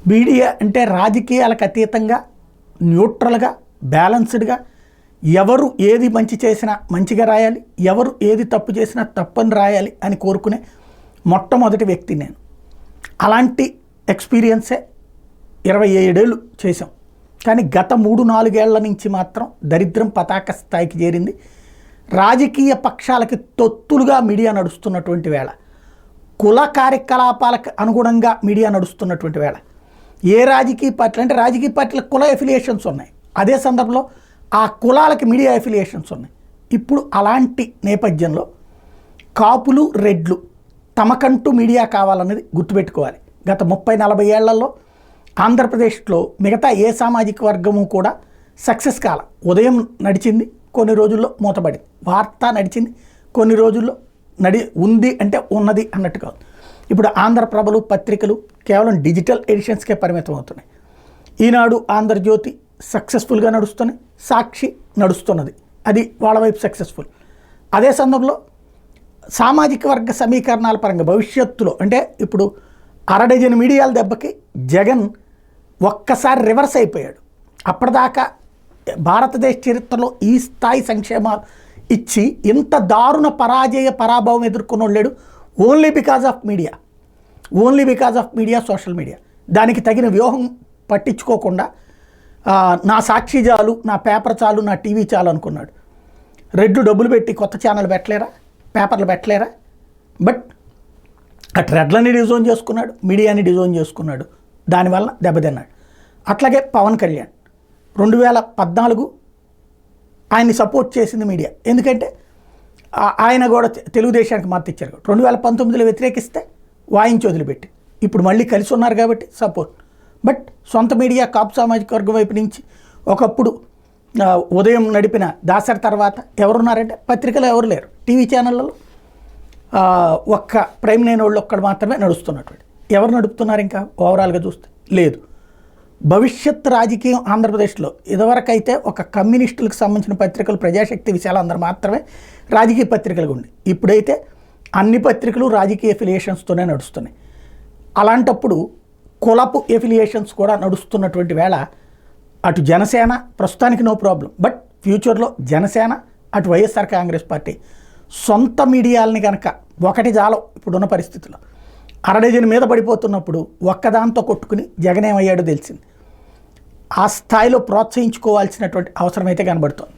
Media అంటే రాజకీయాలకు అతీతంగా న్యూట్రల్గా బ్యాలెన్స్డ్గా ఎవరు ఏది మంచి చేసినా మంచిగా రాయాలి, ఎవరు ఏది తప్పు చేసినా తప్పని రాయాలి అని కోరుకునే మొట్టమొదటి వ్యక్తి నేను. అలాంటి ఎక్స్పీరియన్సే 27 ఏళ్ళు చేసాం. కానీ గత 3-4 ఏళ్ల నుంచి మాత్రం దరిద్రం పతాక స్థాయికి చేరింది. రాజకీయ పక్షాలకి తొత్తులుగా మీడియా నడుస్తున్నటువంటి వేళ, కుల కార్యకలాపాలకు అనుగుణంగా మీడియా నడుస్తున్నటువంటి వేళ, ఏ రాజకీయ పార్టీలు అంటే రాజకీయ పార్టీలకు కుల ఎఫిలియేషన్స్ ఉన్నాయి, అదే సందర్భంలో ఆ కులాలకి మీడియా ఎఫిలియేషన్స్ ఉన్నాయి. ఇప్పుడు అలాంటి నేపథ్యంలో కాపులు రెడ్లు తమకంటూ మీడియా కావాలన్నది గుర్తుపెట్టుకోవాలి. గత 30-40 ఏళ్లలో ఆంధ్రప్రదేశ్లో మిగతా ఏ సామాజిక వర్గము కూడా సక్సెస్ కాల. ఉదయం నడిచింది, కొన్ని రోజుల్లో మూతపడింది. వార్త నడిచింది, కొన్ని రోజుల్లో ఉంది అంటే ఉన్నది అన్నట్టు కాదు. ఇప్పుడు ఆంధ్రప్రభలు పత్రికలు కేవలం డిజిటల్ ఎడిషన్స్కే పరిమితం అవుతున్నాయి. ఈనాడు, ఆంధ్రజ్యోతి సక్సెస్ఫుల్గా నడుస్తున్నాయి, సాక్షి నడుస్తున్నది, అది వాళ్ళ వైపు సక్సెస్ఫుల్. అదే సందర్భంలో సామాజిక వర్గ సమీకరణాల పరంగా భవిష్యత్తులో అంటే ఇప్పుడు 60 మీడియాల దెబ్బకి జగన్ ఒక్కసారి రివర్స్ అయిపోయాడు. అప్పటిదాకా భారతదేశ చరిత్రలో ఈ స్థాయి సంక్షేమాలు ఇచ్చి ఇంత దారుణ పరాభవం ఎదుర్కొన్న లేడు. Only because of media, social media. దానికి తగిన వ్యూహం పట్టించుకోకుండా నా సాక్షి చాలు, నా పేపర్ చాలు, నా టీవీ చాలు అనుకున్నాడు. రెడ్లు డబ్బులు పెట్టి కొత్త ఛానల్ పెట్టలేరా, పేపర్లు పెట్టలేరా? బట్ అటు రెడ్లని డిజోన్ చేసుకున్నాడు, మీడియాని డిజోన్ చేసుకున్నాడు, దానివల్ల దెబ్బతిన్నాడు. అట్లాగే పవన్ కళ్యాణ్ 2014 ఆయన్ని సపోర్ట్ చేసింది మీడియా, ఎందుకంటే ఆయన కూడా తెలుగుదేశానికి మద్దతు ఇచ్చారు. 2019లో వ్యతిరేకిస్తే వాయించి వదిలిపెట్టి ఇప్పుడు మళ్ళీ కలిసి ఉన్నారు కాబట్టి సపోర్ట్. బట్ సొంత మీడియా కాపు సామాజిక వర్గం వైపు నుంచి ఒకప్పుడు ఉదయం నడిపిన దాసరి తర్వాత ఎవరున్నారంటే పత్రికలు ఎవరు లేరు, టీవీ ఛానళ్ళలో ఒక్క ప్రైమ్ నైన్ వాళ్ళు ఒక్కడు మాత్రమే నడుస్తున్నటువంటి. ఎవరు నడుపుతున్నారు ఇంకా ఓవరాల్గా చూస్తే? లేదు. భవిష్యత్ రాజకీయం ఆంధ్రప్రదేశ్లో ఇదివరకైతే ఒక కమ్యూనిస్టులకు సంబంధించిన పత్రికలు, ప్రజాశక్తి, విశాలందరూ మాత్రమే రాజకీయ పత్రికలుగా ఉండి, ఇప్పుడైతే అన్ని పత్రికలు రాజకీయ ఎఫిలియేషన్స్తోనే నడుస్తున్నాయి. అలాంటప్పుడు కులపు ఎఫిలియేషన్స్ కూడా నడుస్తున్నటువంటి వేళ అటు జనసేన ప్రస్తుతానికి నో ప్రాబ్లం, బట్ ఫ్యూచర్లో జనసేన అటు వైఎస్ఆర్ కాంగ్రెస్ పార్టీ సొంత మీడియాలని కనుక ఒకటి జాలం ఇప్పుడున్న పరిస్థితుల్లో 60 మీద పడిపోతున్నప్పుడు ఒక్కదాంతో కొట్టుకుని జగన్ ఏమయ్యాడో తెలిసింది. ఆ స్థాయిలో ప్రోత్సహించుకోవాల్సినటువంటి అవసరం అయితే కనబడుతోంది.